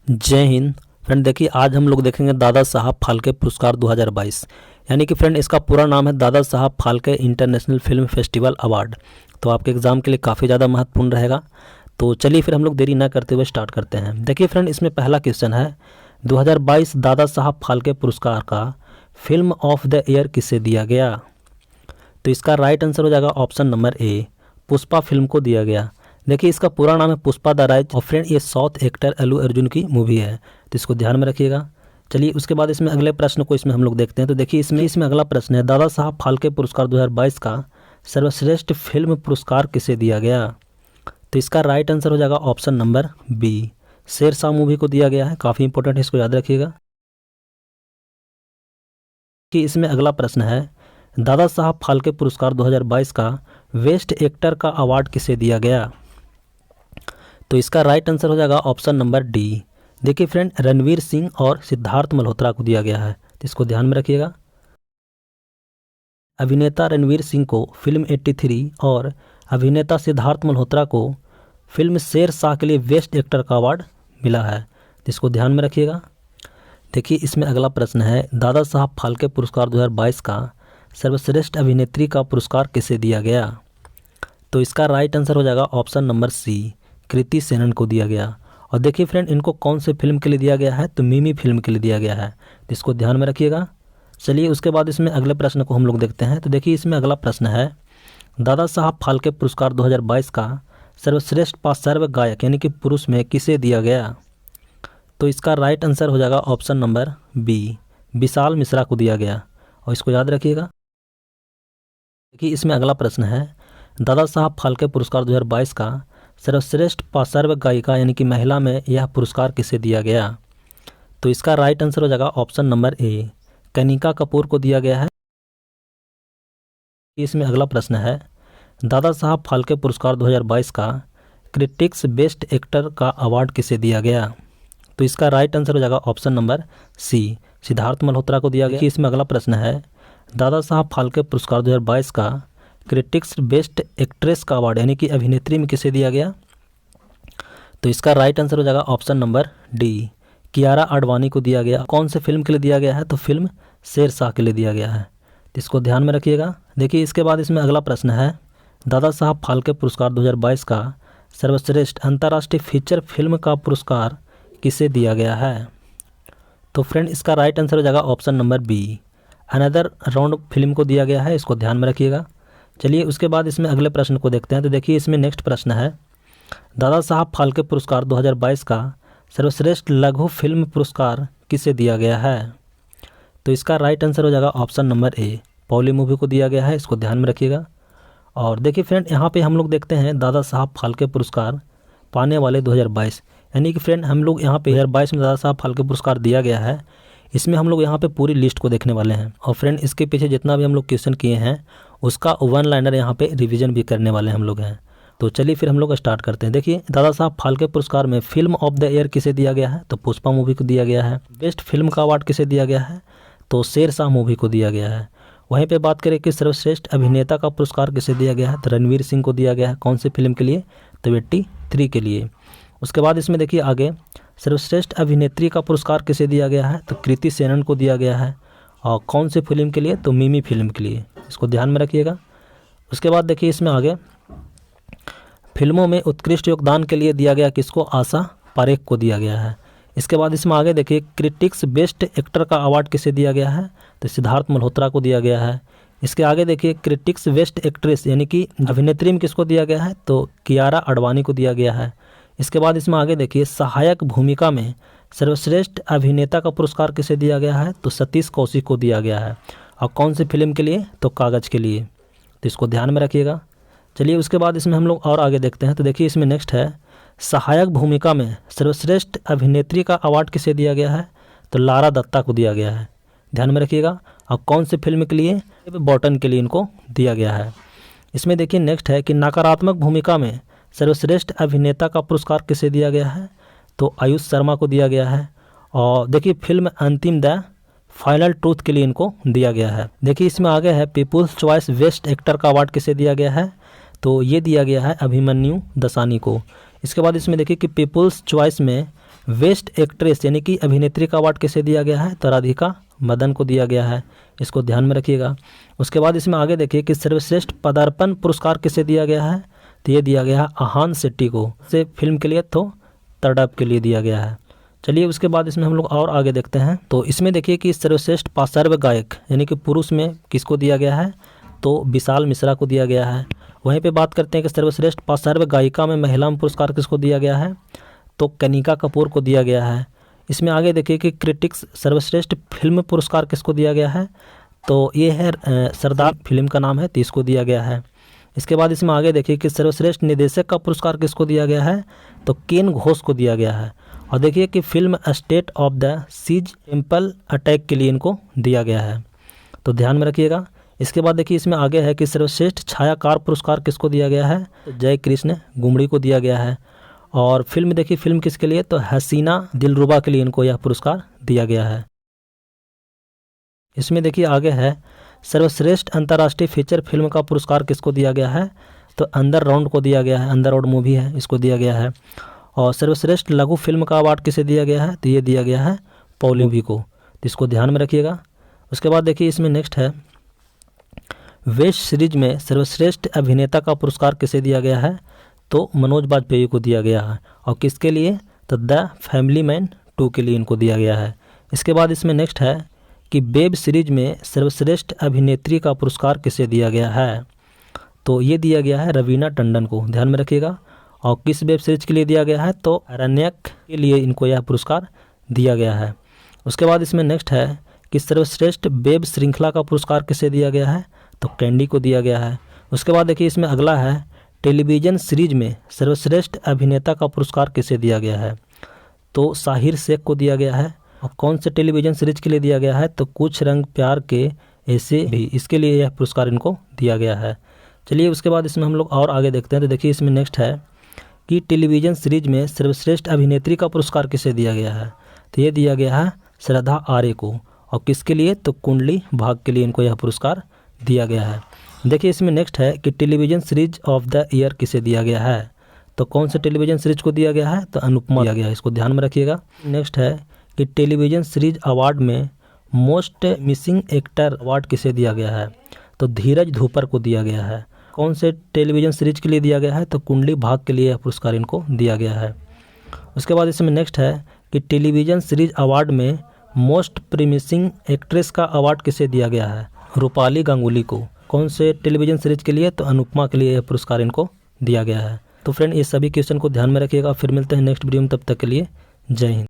जय हिंद फ्रेंड। देखिए आज हम लोग देखेंगे दादा साहब फाल्के पुरस्कार 2022, यानी कि फ्रेंड इसका पूरा नाम है Dada Saheb Phalke international film festival award. तो आपके एग्ज़ाम के लिए काफ़ी ज़्यादा महत्वपूर्ण रहेगा। तो चलिए फिर हम लोग देरी ना करते हुए स्टार्ट करते हैं। देखिए फ्रेंड, इसमें पहला क्वेश्चन है 2022 दादा साहब फाल्के पुरस्कार का फिल्म ऑफ द ईयर किसे दिया गया। तो इसका राइट आंसर हो जाएगा option number A, Pushpa film को दिया गया। देखिए इसका पूरा नाम है पुष्पा द राइज, और फ्रेंड ये साउथ एक्टर अल्लू अर्जुन की मूवी है, तो इसको ध्यान में रखिएगा। चलिए उसके बाद इसमें अगले प्रश्न को इसमें हम लोग देखते हैं। तो देखिए इसमें अगला प्रश्न है दादा साहब फाल्के पुरस्कार 2022 का सर्वश्रेष्ठ फिल्म पुरस्कार किसे दिया गया। तो इसका राइट आंसर हो जाएगा option number B, Shershaah movie को दिया गया है। काफ़ी इंपॉर्टेंट है, इसको याद रखिएगा। कि इसमें अगला प्रश्न है दादा साहब फाल्के पुरस्कार 2022 का बेस्ट एक्टर का अवार्ड किसे दिया गया। तो इसका राइट आंसर हो जाएगा ऑप्शन नंबर डी। देखिए फ्रेंड, रणवीर सिंह और सिद्धार्थ मल्होत्रा को दिया गया है, तो इसको ध्यान में रखिएगा। अभिनेता रणवीर सिंह को फिल्म 83 और अभिनेता सिद्धार्थ मल्होत्रा को फिल्म शेरशाह के लिए बेस्ट एक्टर का अवार्ड मिला है, तो इसको ध्यान में रखिएगा। देखिए इसमें अगला प्रश्न है दादा साहब फाल्के पुरस्कार 2022 का सर्वश्रेष्ठ अभिनेत्री का पुरस्कार किसे दिया गया। तो इसका राइट आंसर हो जाएगा ऑप्शन नंबर सी, कृति सेनन को दिया गया। और देखिए फ्रेंड, इनको कौन से फिल्म के लिए दिया गया है, तो मिमी फिल्म के लिए दिया गया है, तो इसको ध्यान में रखिएगा। चलिए उसके बाद इसमें अगले प्रश्न को हम लोग देखते हैं। तो देखिए इसमें अगला प्रश्न है दादा साहब फाल्के पुरस्कार 2022 का सर्वश्रेष्ठ पार्श्व गायक यानी कि पुरुष में किसे दिया गया। तो इसका राइट आंसर हो जाएगा option number B, Vishal Mishra को दिया गया, और इसको याद रखिएगा। देखिए इसमें अगला प्रश्न है दादा साहब फाल्के पुरस्कार 2022 का सर्वश्रेष्ठ पार्श्व गायिका यानी कि महिला में यह पुरस्कार किसे दिया गया। तो इसका राइट आंसर हो जाएगा option number A, Kanika Kapoor को दिया गया है। इसमें अगला प्रश्न है दादा साहब फाल्के पुरस्कार 2022 का क्रिटिक्स बेस्ट एक्टर का अवार्ड किसे दिया गया। तो इसका राइट आंसर हो जाएगा option number C, Sidharth Malhotra को दिया गया। इसमें अगला प्रश्न है दादा साहब फाल्के पुरस्कार 2022 का क्रिटिक्स बेस्ट एक्ट्रेस का अवार्ड यानी कि अभिनेत्री में किसे दिया गया। तो इसका राइट आंसर हो जाएगा option number D, Kiara Advani को दिया गया। कौन से फिल्म के लिए दिया गया है, तो फिल्म शेरशाह के लिए दिया गया है, तो इसको ध्यान में रखिएगा। देखिए इसके बाद इसमें अगला प्रश्न है दादा साहब फाल्के पुरस्कार 2022 का सर्वश्रेष्ठ अंतर्राष्ट्रीय फीचर फिल्म का पुरस्कार किसे दिया गया है। तो फ्रेंड इसका राइट आंसर हो जाएगा option number B, another round film को दिया गया है, इसको ध्यान में रखिएगा। चलिए उसके बाद इसमें अगले प्रश्न को देखते हैं। तो देखिए इसमें नेक्स्ट प्रश्न है दादा साहब फाल्के पुरस्कार 2022 का सर्वश्रेष्ठ लघु फिल्म पुरस्कार किसे दिया गया है। तो इसका राइट आंसर हो जाएगा option number A, poly movie को दिया गया है, इसको ध्यान में रखिएगा। और देखिए फ्रेंड, यहाँ पे हम लोग देखते हैं दादा साहब फाल्के पुरस्कार पाने वाले 2022, यानी कि फ्रेंड हम लोग यहाँ पे 2022 में दादा साहब फाल्के पुरस्कार दिया गया है, इसमें हम लोग यहाँ पे पूरी लिस्ट को देखने वाले हैं। और फ्रेंड इसके पीछे जितना भी हम लोग क्वेश्चन किए हैं उसका वन लाइनर यहाँ पे रिवीजन भी करने वाले हम लोग हैं। तो चलिए फिर हम लोग स्टार्ट करते हैं। देखिए दादा साहब फाल्के पुरस्कार में फिल्म ऑफ द ईयर किसे दिया गया है, तो पुष्पा मूवी को दिया गया है। बेस्ट फिल्म का अवार्ड किसे दिया गया है, तो शेरशाह मूवी को दिया गया है। वहीं पे बात करें कि सर्वश्रेष्ठ अभिनेता का पुरस्कार किसे दिया गया है, तो रणवीर सिंह को दिया गया है। कौन से फिल्म के लिए, तो 83 के लिए। उसके बाद इसमें देखिए आगे सर्वश्रेष्ठ अभिनेत्री का पुरस्कार किसे दिया गया है, तो कृति सेनन को दिया गया है। और कौन से फिल्म के लिए, तो मिमी फिल्म के लिए, इसको ध्यान में रखिएगा। उसके बाद देखिए इसमें आगे फिल्मों में उत्कृष्ट योगदान के लिए दिया गया किसको, आशा पारेख को दिया गया है। इसके बाद इसमें आगे देखिए क्रिटिक्स बेस्ट एक्टर का अवार्ड किसे दिया गया है, तो सिद्धार्थ मल्होत्रा को दिया गया है। इसके आगे देखिए क्रिटिक्स बेस्ट एक्ट्रेस यानी कि अभिनेत्री में किसको दिया गया है, तो कियारा आडवाणी को दिया गया है। इसके बाद इसमें आगे देखिए सहायक भूमिका में सर्वश्रेष्ठ अभिनेता का पुरस्कार किसे दिया गया है, तो सतीश कौशिक को दिया गया है। और कौन सी फिल्म के लिए, तो कागज़ के लिए, तो इसको ध्यान में रखिएगा। चलिए उसके बाद इसमें हम लोग और आगे देखते हैं। तो देखिए इसमें नेक्स्ट है सहायक भूमिका में सर्वश्रेष्ठ अभिनेत्री का अवार्ड किसे दिया गया है, तो लारा दत्ता को दिया गया है, ध्यान में रखिएगा। और कौन से फिल्म के लिए, बॉटन के लिए इनको दिया गया है। इसमें देखिए नेक्स्ट है कि नकारात्मक भूमिका में सर्वश्रेष्ठ अभिनेता का पुरस्कार किसे दिया गया है, तो आयुष शर्मा को दिया गया है। और देखिए फिल्म अंतिम द फाइनल ट्रूथ के लिए इनको दिया गया है। देखिए इसमें आगे है पीपुल्स चॉइस बेस्ट एक्टर का अवार्ड किसे दिया गया है, तो ये दिया गया है अभिमन्यु दसानी को। इसके बाद इसमें देखिए कि पीपुल्स चॉइस में बेस्ट एक्ट्रेस यानी कि अभिनेत्री का अवार्ड किसे दिया गया है? तो राधिका मदन को दिया गया है, इसको ध्यान में रखिएगा। उसके बाद इसमें आगे देखिए कि सर्वश्रेष्ठ पदार्पण पुरस्कार किसे दिया गया है? तो ये दिया गया है आहान शेट्टी को, से फिल्म के लिए तो तड़प के लिए दिया गया है। चलिए उसके बाद इसमें हम लोग और आगे देखते हैं। तो इसमें देखिए कि सर्वश्रेष्ठ पार्श्व गायक यानी कि पुरुष में किसको दिया गया है? तो विशाल मिश्रा को दिया गया है। वहीं पे बात करते हैं कि सर्वश्रेष्ठ पार्श्व गायिका में महिला में पुरस्कार किसको दिया गया है? तो कनिका कपूर को दिया गया है। इसमें आगे देखिए कि क्रिटिक्स सर्वश्रेष्ठ फिल्म पुरस्कार किसको दिया गया है? तो ये है सरदार फिल्म का नाम है, तो इसको दिया गया है। इसके बाद इसमें आगे देखिए कि सर्वश्रेष्ठ निर्देशक का पुरस्कार किसको दिया गया है? तो केन घोष को दिया गया है। और देखिए कि film state of the siege temple attack के लिए इनको दिया गया है, तो ध्यान में रखिएगा। इसके बाद देखिए इसमें आगे है कि सर्वश्रेष्ठ छायाकार पुरस्कार किसको दिया गया है? तो जय कृष्ण गुमड़ी को दिया गया है। और फिल्म देखिए फिल्म किसके लिए? तो हसीना दिलरुबा के लिए इनको यह पुरस्कार दिया गया है। इसमें देखिए आगे है सर्वश्रेष्ठ अंतर्राष्ट्रीय फीचर फिल्म का पुरस्कार किसको दिया गया है? तो अंदर राउंड को दिया गया है, अंदर राउंड मूवी है, इसको दिया गया है। और सर्वश्रेष्ठ लघु फिल्म का अवार्ड किसे दिया गया है? तो ये दिया गया है पॉली मूवी को, तो इसको ध्यान में रखिएगा। उसके बाद देखिए इसमें नेक्स्ट है वेस्ट सीरीज में सर्वश्रेष्ठ अभिनेता का पुरस्कार किसे दिया गया है? तो मनोज बाजपेयी को दिया गया है। और किसके लिए? तो द फैमिली मैन 2 के लिए इनको दिया गया है। इसके बाद इसमें नेक्स्ट है कि वेब सीरीज में सर्वश्रेष्ठ अभिनेत्री का पुरस्कार किसे दिया गया है? तो ये दिया गया है रवीना टंडन को, ध्यान में रखिएगा। और किस वेब सीरीज के लिए दिया गया है? तो अरण्यक के लिए इनको यह पुरस्कार दिया गया है। उसके बाद इसमें नेक्स्ट है कि सर्वश्रेष्ठ वेब श्रृंखला का पुरस्कार किसे दिया गया है? तो कैंडी को दिया गया है। उसके बाद देखिए इसमें अगला है टेलीविज़न सीरीज में सर्वश्रेष्ठ अभिनेता का पुरस्कार किसे दिया गया है? तो साहिर शेख को दिया गया है। और कौन से टेलीविज़न सीरीज के लिए दिया गया है? तो कुछ रंग प्यार के ऐसे भी, इसके लिए यह पुरस्कार इनको दिया गया है। चलिए उसके बाद इसमें हम लोग और आगे देखते हैं। तो देखिए इसमें नेक्स्ट है कि टेलीविज़न सीरीज में सर्वश्रेष्ठ अभिनेत्री का पुरस्कार किसे दिया गया है? तो ये दिया गया है श्रद्धा आर्य को। और किसके लिए? तो कुंडली भाग के लिए इनको यह पुरस्कार दिया गया है। देखिए इसमें नेक्स्ट है कि television series of the year किसे दिया गया है? तो कौन से टेलीविज़न सीरीज को दिया गया है? तो अनुपमा दिया गया है, इसको ध्यान में रखिएगा। नेक्स्ट है कि टेलीविज़न सीरीज अवार्ड में मोस्ट मिसिंग एक्टर अवार्ड किसे दिया गया है? तो धीरज धूपर को दिया गया है। कौन से टेलीविज़न सीरीज के लिए दिया गया है? तो कुंडली भाग के लिए यह पुरस्कार इनको दिया गया है। उसके बाद इसमें नेक्स्ट है कि टेलीविज़न सीरीज अवार्ड में मोस्ट प्रीमिसिंग एक्ट्रेस का अवार्ड किसे दिया गया है? रूपाली गांगुली को। कौन से टेलीविज़न सीरीज के लिए? तो अनुपमा के लिए यह पुरस्कार इनको दिया गया है। तो फ्रेंड ये सभी क्वेश्चन को ध्यान में रखिएगा। फिर मिलते हैं नेक्स्ट वीडियो में, तब तक के लिए जय हिंद।